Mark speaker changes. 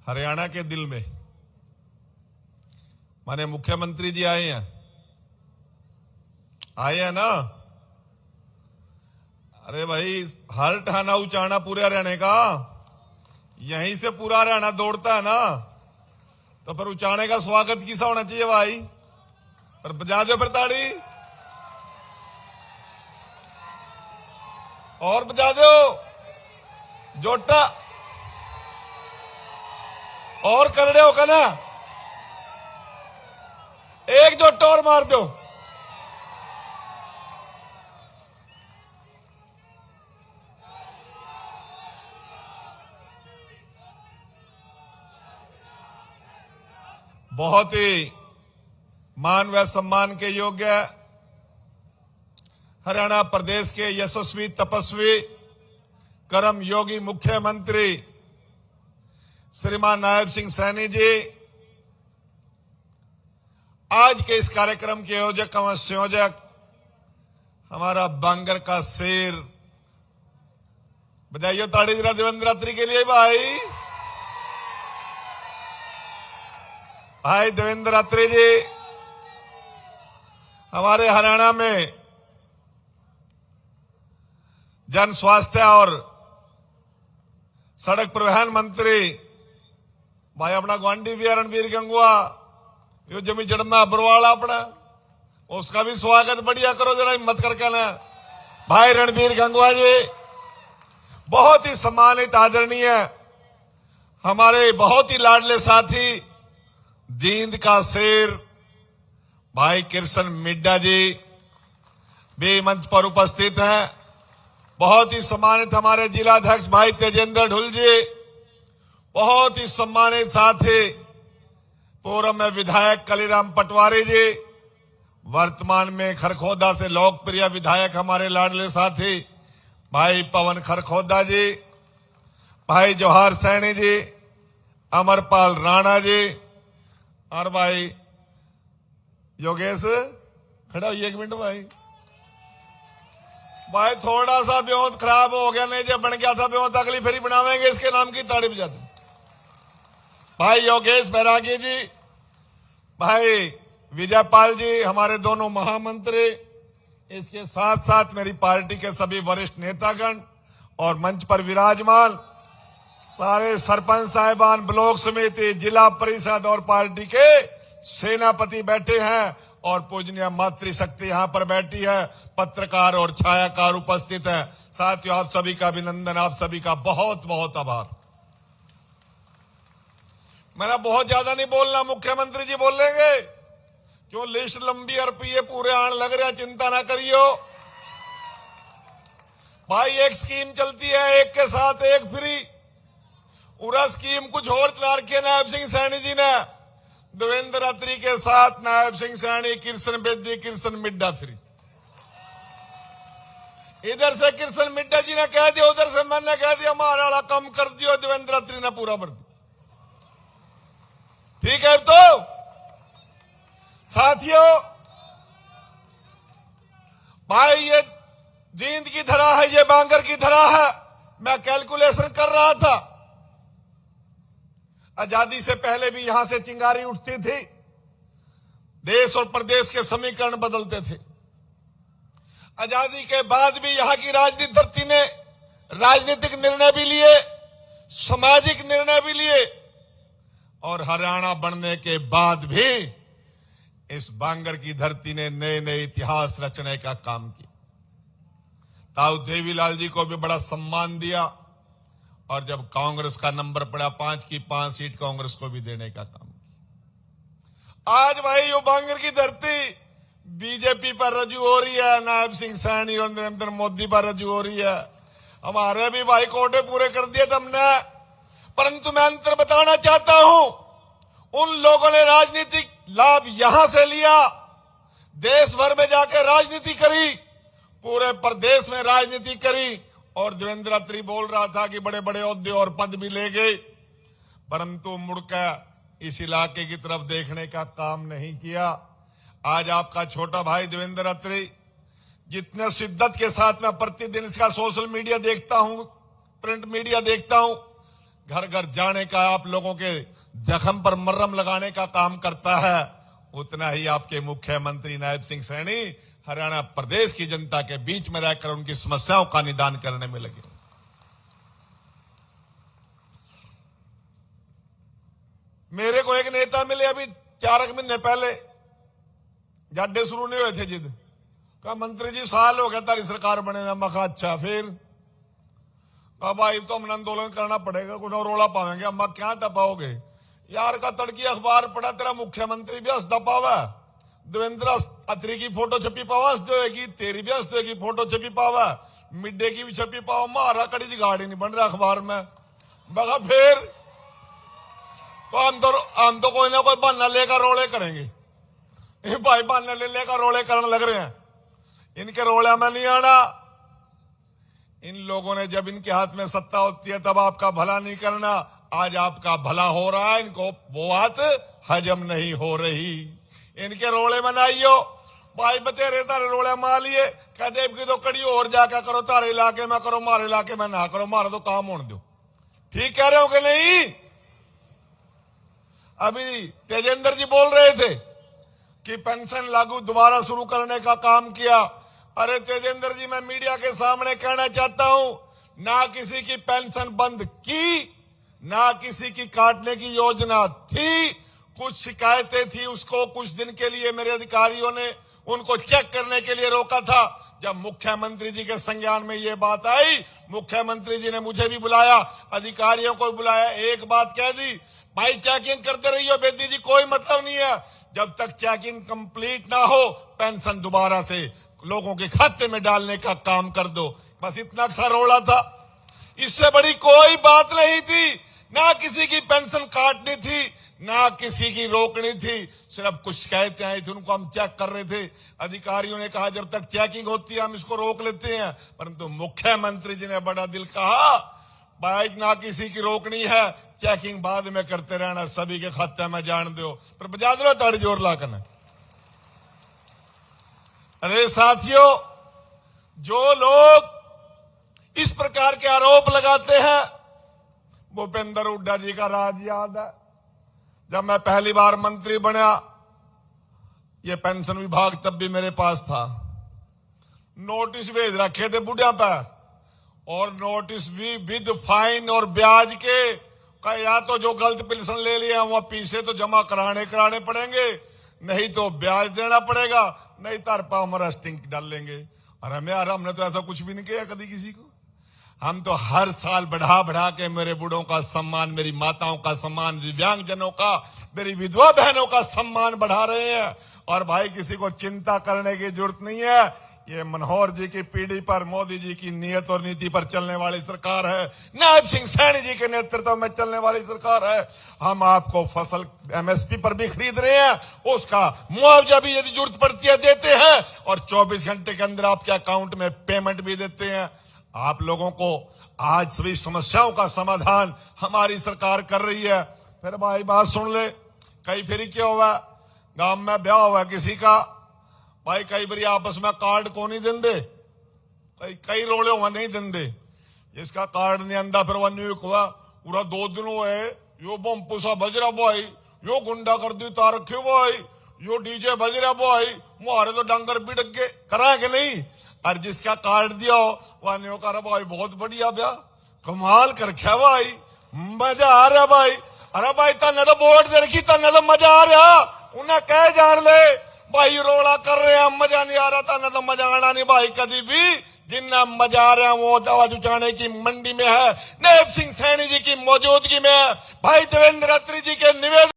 Speaker 1: हरियाणा के दिल में माने मुख्यमंत्री जी आए हैं ना। अरे भाई, हर ठहाना उचाना पूरे हरियाणा का, यहीं से पूरा हरियाणा दौड़ता है ना, तो फिर उचाने का स्वागत किसा होना चाहिए भाई। पर बजा दो फिर ताड़ी, और बजा दो जोटा, और कर रहे हो का ना, एक जोटा और मार दो। बहुत ही मान व सम्मान के योग्य हरियाणा प्रदेश के यशस्वी तपस्वी कर्म योगी मुख्यमंत्री श्रीमान नायब सिंह सैनी जी आज के इस कार्यक्रम के आयोजक एवं संयोजक हमारा बांगर का शेर, बधाइयों ताड़ी जरा देवेंद्र रात्रि के लिए भाई देवेंद्र रात्रि जी हमारे हरियाणा में जन स्वास्थ्य और सड़क परिवहन मंत्री भाई अपना ग्वांडी भी रणबीर गंगुआ, यो जमी जड़ना बरवाला अपना, उसका भी स्वागत बढ़िया करो जरा हिम्मत करके ना भाई रणबीर गंगुआ जी। बहुत ही सम्मानित आदरणीय हमारे बहुत ही लाडले साथी जींद का शेर भाई कृष्ण मिड्डा जी भी मंच पर उपस्थित हैं। बहुत ही सम्मानित हमारे जिलाध्यक्ष भाई तेजेंद्र ढुल जी, बहुत ही सम्मानित साथी पूर्व में विधायक कलीराम पटवारी जी, वर्तमान में खरखोदा से लोकप्रिय विधायक हमारे लाडले साथी भाई पवन खरखोदा जी, भाई जवाहर सैनी जी, अमरपाल राणा जी, और भाई योगेश खड़ा होइए एक मिनट भाई थोड़ा सा ब्योत खराब हो गया, नहीं जब बन गया था ब्योत अगली फेरी बनावेंगे, इसके नाम की ताड़ी बजाते भाई योगेश बैरागी जी, भाई विजयपाल जी हमारे दोनों महामंत्री, इसके साथ साथ मेरी पार्टी के सभी वरिष्ठ नेतागण और मंच पर विराजमान सारे सरपंच साहिबान, ब्लॉक समिति, जिला परिषद और पार्टी के सेनापति बैठे हैं और पूजनीय मातृशक्ति यहां पर बैठी है, पत्रकार और छायाकार उपस्थित है। साथियों, आप सभी का अभिनंदन, आप सभी का बहुत बहुत आभार। मेरा बहुत ज्यादा नहीं बोलना, मुख्यमंत्री जी बोल लेंगे, क्यों लिस्ट लंबी और पीए पूरे आने लग रहे, चिंता ना करियो भाई। एक स्कीम चलती है, एक के साथ एक फ्री, पूरा स्कीम कुछ और चला रखी है नायब सिंह सैनी जी ने, देवेंद्र रात्रि के साथ नायब सिंह सैनी, कृष्ण बेदी, कृष्ण मिड्डा फ्री। इधर से कृष्ण मिड्डा जी ने कह दिया, उधर से मैंने कह दिया, हमारा वाला कम कर दियो, देवेंद्र रात्रि ने पूरा भर दिया। ठीक है तो साथियों, भाई ये जींद की धरा है, ये बांगर की धरा है। मैं कैलकुलेशन कर रहा था, आजादी से पहले भी यहां से चिंगारी उठती थी, देश और प्रदेश के समीकरण बदलते थे। आजादी के बाद भी यहां की राजनीतिक धरती ने राजनीतिक निर्णय भी लिए, सामाजिक निर्णय भी लिए, और हरियाणा बनने के बाद भी इस बांगर की धरती ने नए नए इतिहास रचने का काम किया। ताऊ देवीलाल जी को भी बड़ा सम्मान दिया, और जब कांग्रेस का नंबर पड़ा 5 की 5 सीट कांग्रेस को भी देने का काम किया। आज भाई यो बांगर की धरती बीजेपी पर रजू हो रही है, नायब सिंह सैनी और नरेंद्र मोदी पर रजू हो रही है। हमारे भी भाई कोटे पूरे कर दिए तुमने, परंतु मैं अंतर बताना चाहता हूं, उन लोगों ने राजनीतिक लाभ यहां से लिया, देश भर में जाकर राजनीति करी, पूरे प्रदेश में राजनीति करी, और देवेंद्र रात्रि बोल रहा था कि बड़े बड़े ओहदे और पद भी ले गए, परंतु मुड़कर इस इलाके की तरफ देखने का काम नहीं किया। आज आपका छोटा भाई देवेंद्र रात्रि जितने शिद्दत के साथ मैं प्रतिदिन इसका सोशल मीडिया देखता हूं, प्रिंट मीडिया देखता हूं, घर घर जाने का, आप लोगों के जख्म पर मरहम लगाने का काम करता है, उतना ही आपके मुख्यमंत्री नायब सिंह सैनी हरियाणा प्रदेश की जनता के बीच में रहकर उनकी समस्याओं का निदान करने में लगे। मेरे को एक नेता मिले अभी 4 महीने पहले, जाडे शुरू नहीं हुए थे जिद, कहा मंत्री जी साल हो गया तारी सरकार बने ना। मैं कहा अच्छा, फिर कहा भाई तो हमने आंदोलन करना पड़ेगा, कुछ और रोला पावेंगे। अम्मा क्या दबाओगे यार, का तड़की अखबार पढ़ा, तेरा मुख्यमंत्री भी हंस दबावा, देवेंद्र अत्री की फोटो छपी पावा हंस देगी, तेरी भी हंस देगी फोटो छपी पावा, मिड्डे की भी छपी पावा, मारा कड़ी जी गाड़ी नहीं बन रहा अखबार में। बगा फिर तो हम तो कोई ना कोई बहाना लेकर रोले करेंगे। भाई बहाना ले लेकर रोले करने लग रहे हैं, इनके रोले में नहीं आना। इन लोगों ने जब इनके हाथ में सत्ता होती है तब आपका भला नहीं करना, आज आपका भला हो रहा है, इनको वो बात हजम नहीं हो रही। इनके रोले में नाइयो भाई, बतेरे तारे रोले मार लिए, कहते की तो कड़ी और जाकर करो, तारे इलाके में करो, मारे इलाके में ना करो, मारो तो काम होने दो। ठीक कह रहे हो कि नहीं? अभी तेजेंद्र जी बोल रहे थे कि पेंशन लागू दोबारा शुरू करने का काम किया। अरे तेजेंद्र जी, मैं मीडिया के सामने कहना चाहता हूं, ना किसी की पेंशन बंद की, ना किसी की काटने की योजना थी। कुछ शिकायतें थी, उसको कुछ दिन के लिए मेरे अधिकारियों ने उनको चेक करने के लिए रोका था। जब मुख्यमंत्री जी के संज्ञान में ये बात आई, मुख्यमंत्री जी ने मुझे भी बुलाया, अधिकारियों को भी बुलाया, एक बात कह दी, भाई चेकिंग करते रहिए बेदी जी, कोई मतलब नहीं है, जब तक चेकिंग कंप्लीट ना हो पेंशन दोबारा से लोगों के खाते में डालने का काम कर दो। बस इतना सा रोड़ा था, इससे बड़ी कोई बात नहीं थी। ना किसी की पेंशन काटनी थी, ना किसी की रोकनी थी, सिर्फ कुछ शिकायतें आई थी, उनको हम चेक कर रहे थे। अधिकारियों ने कहा जब तक चेकिंग होती है हम इसको रोक लेते हैं, परंतु मुख्यमंत्री जी ने बड़ा दिल कहा, भाई ना किसी की रोकनी है, चेकिंग बाद में करते रहना, सभी के खाते में जान दो। पर बजा दो ताड़ी जोर ला करना। अरे साथियों, जो लोग इस प्रकार के आरोप लगाते हैं, भूपेंद्र हुड्डा जी का राज याद है। जब मैं पहली बार मंत्री बना, ये पेंशन विभाग तब भी मेरे पास था, नोटिस भेज रखे थे बुढ़िया पे, और नोटिस भी विद फाइन और ब्याज के, या तो जो गलत पेंशन ले लिया वहां पीछे तो जमा कराने पड़ेंगे, नहीं तो ब्याज देना पड़ेगा, नहीं तार पा हमारा स्टिंग डाल लेंगे। और हमने तो ऐसा कुछ भी नहीं किया कभी किसी को। हम तो हर साल बढ़ा के मेरे बूढ़ों का सम्मान, मेरी माताओं का सम्मान, दिव्यांगजनों का, मेरी विधवा बहनों का सम्मान बढ़ा रहे हैं। और भाई किसी को चिंता करने की जरूरत नहीं है, ये मनोहर जी की पीढ़ी पर, मोदी जी की नीयत और नीति पर चलने वाली सरकार है, नायब सिंह सैनी जी के नेतृत्व में चलने वाली सरकार है। हम आपको फसल एमएसपी पर भी खरीद रहे हैं, उसका मुआवजा भी यदि जरूरत पड़ती है देते हैं, और 24 घंटे के अंदर आपके अकाउंट में पेमेंट भी देते हैं। आप लोगों को आज सभी समस्याओं का समाधान हमारी सरकार कर रही है। फिर भाई बात सुन ले, कई फिर क्या हुआ, गांव में ब्याह हुआ किसी का, भाई कई बार आपस में कार्ड को नहीं देंदे, कई रोले हुआ नहीं देंदे, जिसका कार्ड नहीं आंदा फिर वह न्यूक हुआ, पूरा 2 दिन हुए, यो बम पुसा बज रहा भाई, यो गुंडा कर दी तार रखे भाई, यो डीजे बज रहा भाई, मुहारे तो डंगर भी डगे करा कि नहीं। और जिसका कार्ड दिया वह न्यू कर भाई बहुत बढ़िया ब्याह, कमाल कर रखा भाई, मजा आ रहा भाई। अरे भाई तने तो वोट दे रखी, तने तो मजा आ रहा, उन्हें कह जान ले भाई रोड़ा कर रहे हैं, मजा नहीं आ रहा था, ना तो मजा आना नहीं भाई कभी भी। जिन्ना मजा आ रहा है वो आवाज उठाने की मंडी में है, नायब सिंह सैनी जी की मौजूदगी में है, भाई देवेंद्र अत्री जी के निवेदन